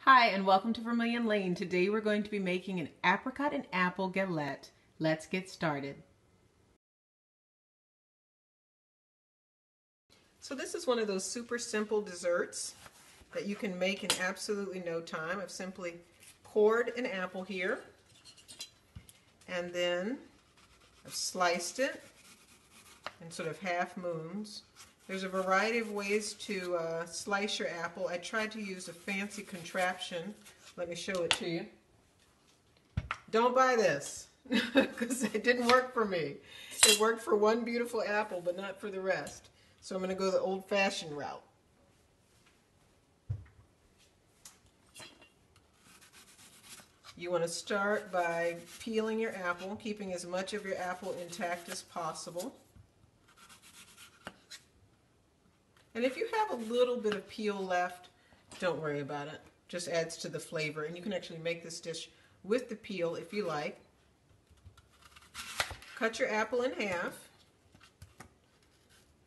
Hi, and welcome to Vermilion Lane. Today we're going to be making an apricot and apple galette. Let's get started. So this is one of those super simple desserts that you can make in absolutely no time. I've simply cored an apple here, and then I've sliced it in sort of half moons. There's a variety of ways to slice your apple. I tried to use a fancy contraption. Let me show it to you. Don't buy this because it didn't work for me. It worked for one beautiful apple, but not for the rest. So I'm going to go the old-fashioned route. You want to start by peeling your apple, keeping as much of your apple intact as possible. And if you have a little bit of peel left, don't worry about it. Just adds to the flavor. And you can actually make this dish with the peel if you like. Cut your apple in half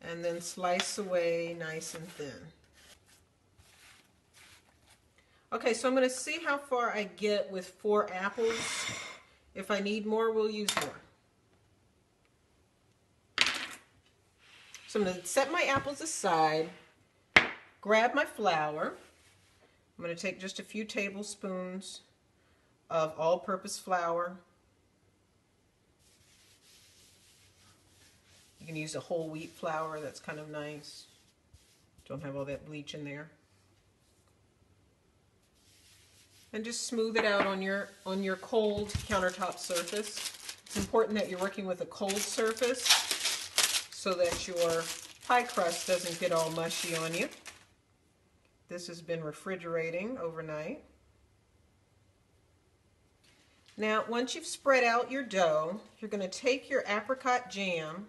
and then slice away nice and thin. Okay, so I'm going to see how far I get with 4 apples. If I need more, we'll use more. So I'm going to set my apples aside, grab my flour. I'm going to take just a few tablespoons of all-purpose flour. You can use a whole wheat flour, that's kind of nice. Don't have all that bleach in there. And just smooth it out on your cold countertop surface. It's important that you're working with a cold surface so that your pie crust doesn't get all mushy on you. This has been refrigerating overnight. Now, once you've spread out your dough, you're going to take your apricot jam,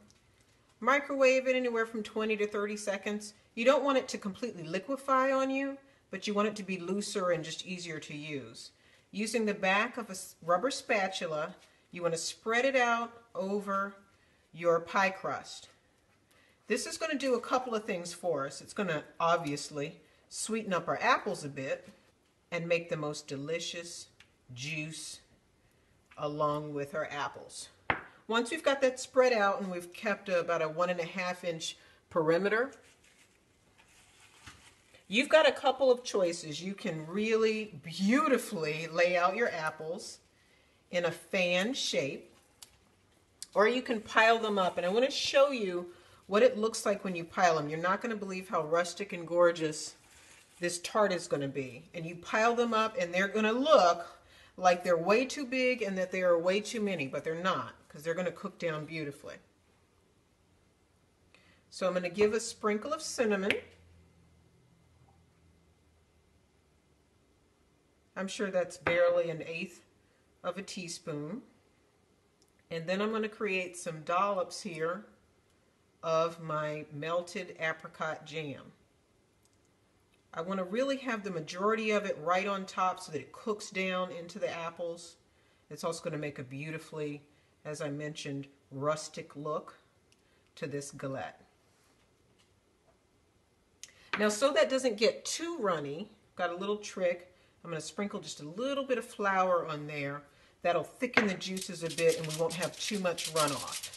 microwave it anywhere from 20 to 30 seconds. You don't want it to completely liquefy on you, but you want it to be looser and just easier to use. Using the back of a rubber spatula, you want to spread it out over your pie crust. This is going to do a couple of things for us. It's going to obviously sweeten up our apples a bit and make the most delicious juice along with our apples. Once we've got that spread out and we've kept about a 1.5 inch perimeter, you've got a couple of choices. You can really beautifully lay out your apples in a fan shape, or you can pile them up. And I want to show you what it looks like when you pile them. You're not going to believe how rustic and gorgeous this tart is going to be. And you pile them up and they're going to look like they're way too big and that they are way too many, but they're not, because they're going to cook down beautifully. So I'm going to give a sprinkle of cinnamon. I'm sure that's barely 1/8 of a teaspoon. And then I'm going to create some dollops here of my melted apricot jam. I want to really have the majority of it right on top so that it cooks down into the apples. It's also going to make a beautifully, as I mentioned, rustic look to this galette. Now, so that doesn't get too runny, got a little trick. I'm going to sprinkle just a little bit of flour on there. That'll thicken the juices a bit and we won't have too much runoff.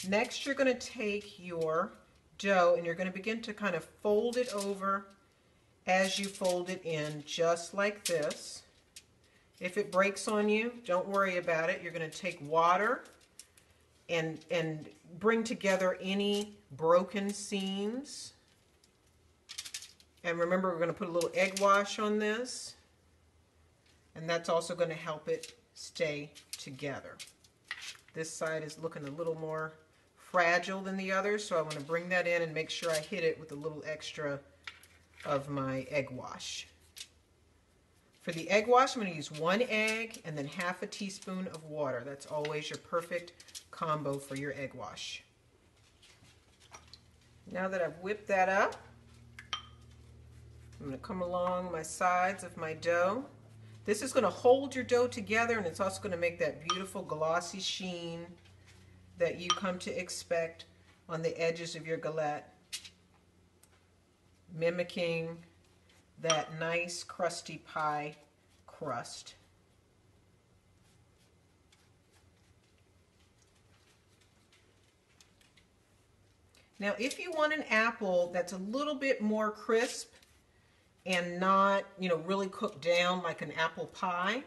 Next, you're going to take your dough and you're going to begin to kind of fold it over as you fold it in, just like this. If it breaks on you, don't worry about it. You're going to take water and bring together any broken seams. And remember, we're going to put a little egg wash on this, and that's also going to help it stay together. This side is looking a little more fragile than the other, so I want to bring that in and make sure I hit it with a little extra of my egg wash. For the egg wash, I'm going to use 1 egg and then 1/2 teaspoon of water. That's always your perfect combo for your egg wash. Now that I've whipped that up, I'm going to come along my sides of my dough. This is going to hold your dough together, and it's also going to make that beautiful glossy sheen that you come to expect on the edges of your galette, mimicking that nice crusty pie crust. Now, if you want an apple that's a little bit more crisp and not, really cooked down like an apple pie,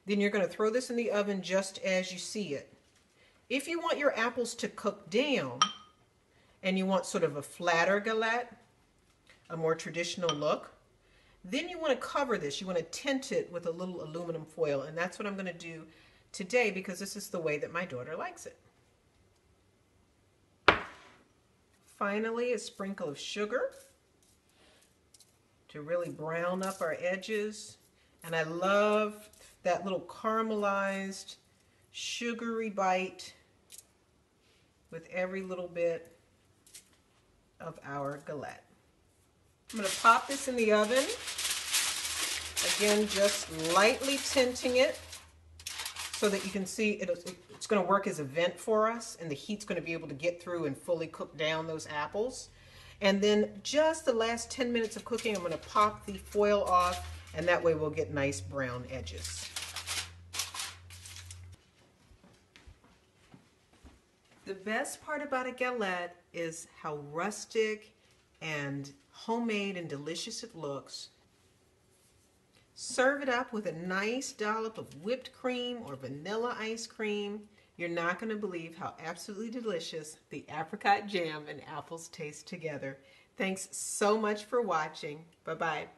then you're going to throw this in the oven just as you see it. If you want your apples to cook down and you want sort of a flatter galette, a more traditional look, then you want to cover this. You want to tint it with a little aluminum foil, and that's what I'm going to do today because this is the way that my daughter likes it. Finally, a sprinkle of sugar to really brown up our edges. And I love that little caramelized, sugary bite with every little bit of our galette. I'm going to pop this in the oven. Again, just lightly tinting it so that you can see it's going to work as a vent for us, and the heat's going to be able to get through and fully cook down those apples. And then just the last 10 minutes of cooking, I'm going to pop the foil off, and that way we'll get nice brown edges. The best part about a galette is how rustic and homemade and delicious it looks. Serve it up with a nice dollop of whipped cream or vanilla ice cream. You're not going to believe how absolutely delicious the apricot jam and apples taste together. Thanks so much for watching. Bye-bye.